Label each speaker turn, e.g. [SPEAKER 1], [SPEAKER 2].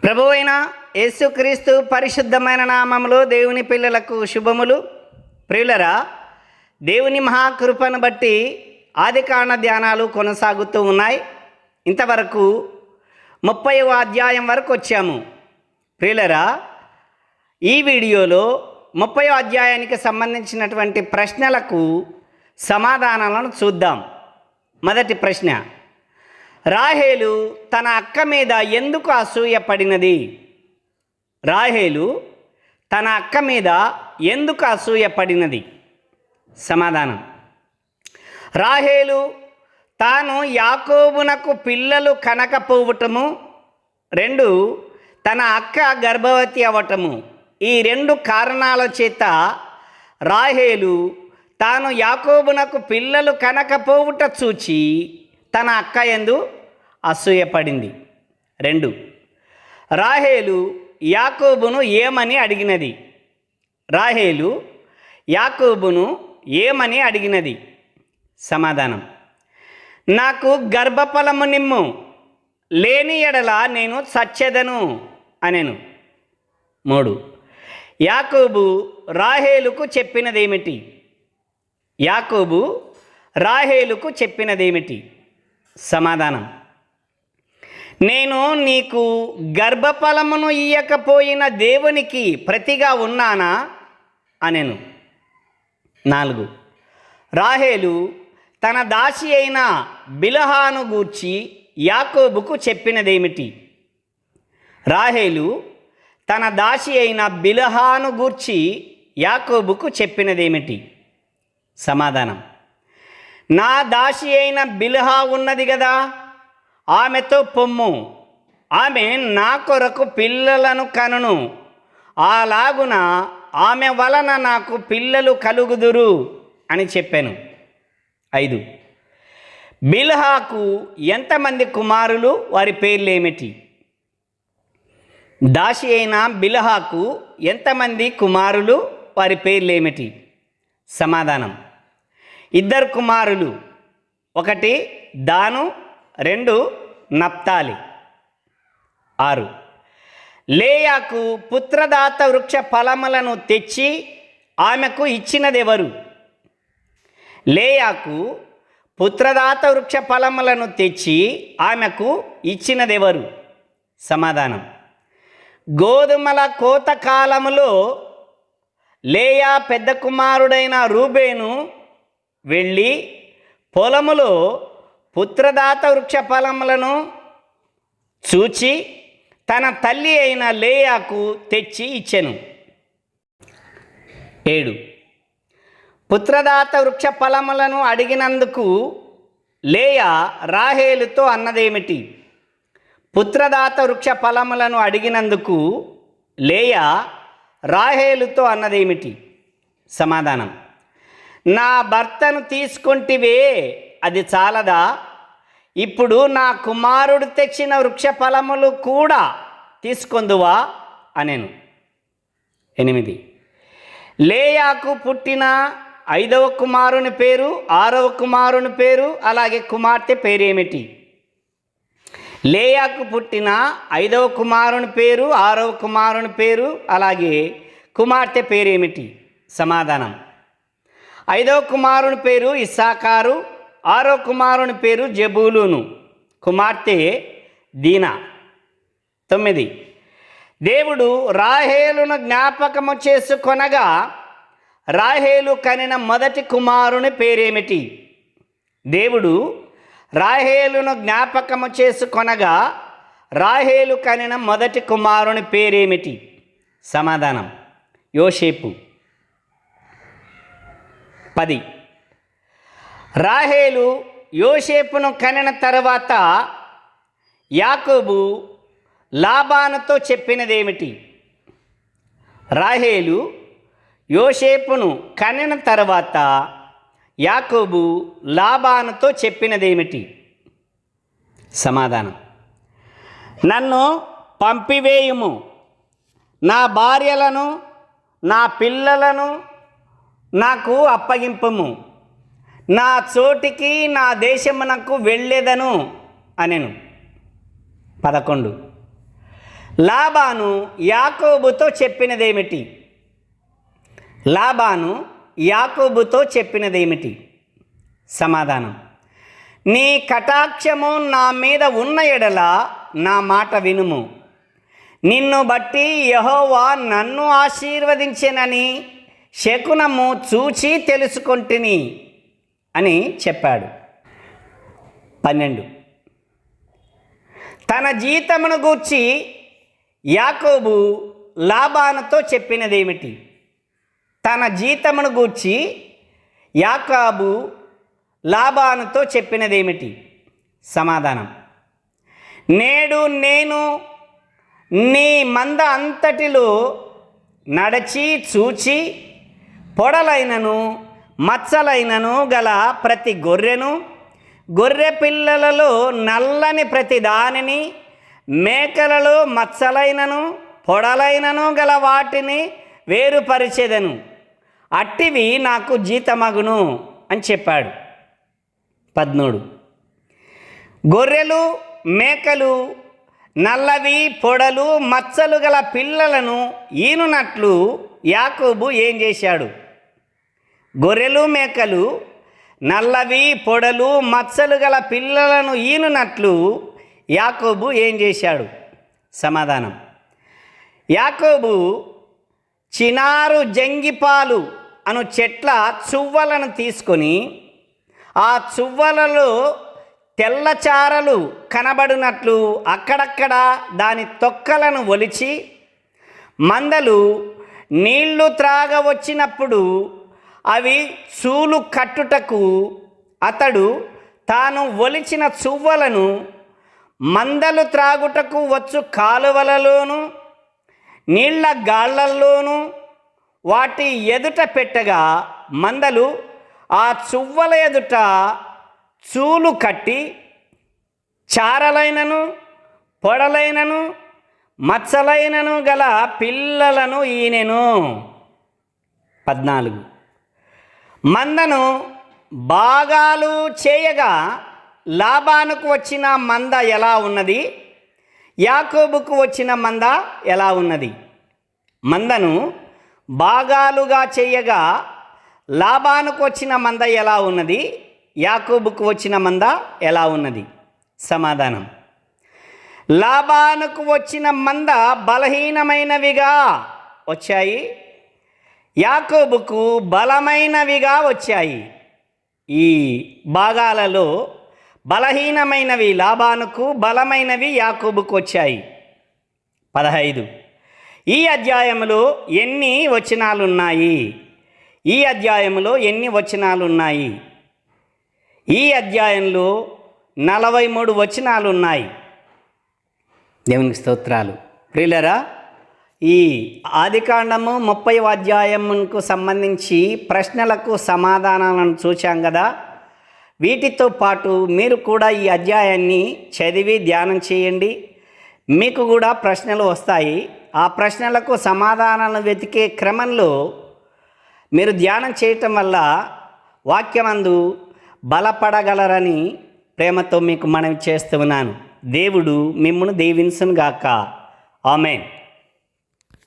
[SPEAKER 1] ప్రభువైన యేసుక్రీస్తు పరిశుద్ధమైన నామములో దేవుని పిల్లలకు శుభములు. ప్రియులరా, దేవుని మహాకృపను బట్టి ఆదికాండ ధ్యానాలు కొనసాగుతూ ఉన్నాయి. ఇంతవరకు 30వ అధ్యాయం వరకు వచ్చాము. ప్రియులరా, ఈ వీడియోలో 30వ అధ్యాయానికి సంబంధించినటువంటి ప్రశ్నలకు సమాధానాలను చూద్దాం. మొదటి ప్రశ్న, రాహేలు తన అక్క మీద ఎందుకు అసూయపడినది? రాహేలు తన అక్క మీద ఎందుకు అసూయపడినది? సమాధానం, రాహేలు తాను యాకోబునకు పిల్లలు కనకపోవటము, 2 తన అక్క గర్భవతి అవ్వటము, ఈ 2 కారణాల చేత రాహేలు తాను యాకోబునకు పిల్లలు కనకపోవుట చూచి తన అక్క యందు అసూయపడింది. 2 రాహేలు యాకోబును ఏమని అడిగినది? రాహేలు యాకోబును ఏమని అడిగినది? సమాధానం, నాకు గర్భఫలము నిమ్ము, లేని ఎడల నేను చచ్చెదను అనెను. 3 యాకోబు రాహేలుకు చెప్పినదేమిటి? యాకోబు రాహేలుకు చెప్పినదేమిటి? సమాధానం, నేను నీకు గర్భఫలమును ఇయ్యకపోయిన దేవునికి ప్రతిగా ఉన్నానా అనెను. 4 రాహేలు తన దాసి అయిన బిల్హాను గూర్చి యాకోబుకు చెప్పినదేమిటి? రాహేలు తన దాసి అయిన బిల్హాను గూర్చి యాకోబుకు చెప్పినదేమిటి? సమాధానం, నా దాసి అయిన బిల్హా ఉన్నది కదా, ఆమెతో పొమ్ము, ఆమె నా కొరకు పిల్లలను కనును, అలాగున ఆమె వలన నాకు పిల్లలు కలుగుదురు అని చెప్పాను. 5 బిల్హాకు ఎంతమంది కుమారులు, వారి పేర్లేమిటి? దాసి అయిన బిల్హాకు ఎంతమంది కుమారులు, వారి పేర్లేమిటి? సమాధానం, 2 కుమారులు, 1 దాను, 2 నప్తాలి. 6 లేయాకు పుత్రదాత వృక్ష ఫలములను తెచ్చి ఆమెకు ఇచ్చినదెవరు? లేయాకు పుత్రదాత వృక్ష ఫలములను తెచ్చి ఆమెకు ఇచ్చినదెవరు? సమాధానం, గోధుమల కోత కాలములో లేయా పెద్ద కుమారుడైన రూబేను వెళ్ళి పొలములో పుత్రదాత వృక్ష ఫలములను చూచి తన తల్లి అయిన లేయాకు తెచ్చి ఇచ్చెను. 7 పుత్రదాత వృక్ష ఫలములను అడిగినందుకు లేయా రాహేలుతో అన్నదేమిటి? పుత్రదాత వృక్ష ఫలములను అడిగినందుకు లేయా రాహేలుతో అన్నదేమిటి? సమాధానం, నా భర్తను తీసుకొంటివే, అది చాలదా? ఇప్పుడు నా కుమారుడు తెచ్చిన వృక్ష ఫలములు కూడా తీసుకొందువా అనెను. 8 లేయాకు పుట్టిన 5వ కుమారుని పేరు, 6వ కుమారుని పేరు, అలాగే కుమార్తె పేరేమిటి? లేయాకు పుట్టిన 5వ కుమారుని పేరు, 6వ కుమారుని పేరు, అలాగే కుమార్తె పేరేమిటి? సమాధానం, 5వ కుమారుని పేరు ఇస్సాకారు, 6వ కుమారుని పేరు జబూలూను, కుమార్తె దీనా. 9 దేవుడు రాహేలును జ్ఞాపకము చేసుకొనగా రాహేలు కనిన మొదటి కుమారుని పేరేమిటి? దేవుడు రాహేలును జ్ఞాపకము చేసుకొనగా రాహేలు కనిన మొదటి కుమారుని పేరేమిటి? సమాధానం, యోసేపు. 10 రాహేలు యోసేపును కనిన తర్వాత యాకోబు లాబానుతో చెప్పినదేమిటి? రాహేలు యోసేపును కనిన తర్వాత యాకోబు లాబానుతో చెప్పినదేమిటి? సమాధానం, నన్ను పంపివేయుము, నా భార్యలను నా పిల్లలను నాకు అప్పగింపుము, నా చోటికి నా దేశమునకు వెళ్ళేదను అనెను. 11 లాబాను యాకోబుతో చెప్పినదేమిటి? లాబాను యాకోబుతో చెప్పినదేమిటి? సమాధానం: నీ కటాక్షము నా మీద ఉన్న ఎడల నా మాట వినుము. నిన్ను బట్టి యెహోవా నన్ను ఆశీర్వదించెనని శకునము చూచి తెలుసుకొంటిని అని చెప్పాడు. 12. తన జీతమును గూర్చి యాకోబు లాబానుతో చెప్పినదేమిటి? తన జీతమును గూర్చి యాకోబు లాబానుతో చెప్పినదేమిటి? సమాధానం: నేడు నేను నీ మంద అంతటిలో నడచి చూచి పొడలైనను మచ్చలైనను గల ప్రతి గొర్రెను, గొర్రె పిల్లలలో నల్లని ప్రతి దానిని, మేకలలో మచ్చలైనను పొడలైనను గల వాటిని వేరుపరిచెదను. అట్టివి నాకు జీతమగును అని చెప్పాడు. 13. గొర్రెలు మేకలు నల్లవి పొడలు మచ్చలు గల పిల్లలను ఈనునట్లు యాకోబు ఏం చేశాడు? గొర్రెలు మేకలు నల్లవి పొడలు మచ్చలు గల పిల్లలను ఈనునట్లు యాకోబు ఏం చేశాడు? సమాధానం: యాకోబు చినారు జంగిపాలు అను చెట్ల చువ్వలను తీసుకొని ఆ చువ్వలలో తెల్లచారలు కనబడినట్లు అక్కడక్కడ దాని తొక్కలను ఒలిచి మందలు నీళ్లు త్రాగవచ్చినప్పుడు అవి చూలు కట్టుటకు అతడు తాను ఒలిచిన చువ్వలను మందలు త్రాగుటకు వచ్చు కాలువలలోను నీళ్ల గాళ్లల్లోనూ వాటి ఎదుట పెట్టగా మందలు ఆ చువ్వల ఎదుట చూలు కట్టి చారలైనను పొడలైనను మచ్చలైనను గల పిల్లలను ఈనెను. 14. మందను భాగాలు చేయగా లాబానుకు వచ్చిన మంద ఎలా ఉన్నది? యాకోబుకు వచ్చిన మంద ఎలా ఉన్నది? మందను భాగాలుగా చేయగా లాబానుకు వచ్చిన మంద ఎలా ఉన్నది? యాకోబుకు వచ్చిన మంద ఎలా ఉన్నది? సమాధానం: లాబానుకు వచ్చిన మంద బలహీనమైనవిగా వచ్చాయి, యాకోబుకు బలమైనవిగా వచ్చాయి. ఈ భాగాలలో బలహీనమైనవి లాబానుకు, బలమైనవి యాకోబుకు వచ్చాయి. 15. ఈ అధ్యాయంలో ఎన్ని వచనాలున్నాయి? ఈ అధ్యాయంలో ఎన్ని వచనాలున్నాయి? ఈ అధ్యాయంలో 43 వచనాలున్నాయి. దేవునికి స్తోత్రాలు. ప్రియులారా, ఈ ఆదికాండము 30వ అధ్యాయముకు సంబంధించి ప్రశ్నలకు సమాధానాలను చూచాం కదా. వీటితో పాటు మీరు కూడా ఈ అధ్యాయాన్ని చదివి ధ్యానం చేయండి. మీకు కూడా ప్రశ్నలు వస్తాయి. ఆ ప్రశ్నలకు సమాధానాలను వెతికే క్రమంలో మీరు ధ్యానం చేయటం వల్ల వాక్యమందు బలపడగలరని ప్రేమతో మీకు మనవి చేస్తున్నాను. దేవుడు మిమ్మును దీవించును గాక. ఆమేన్.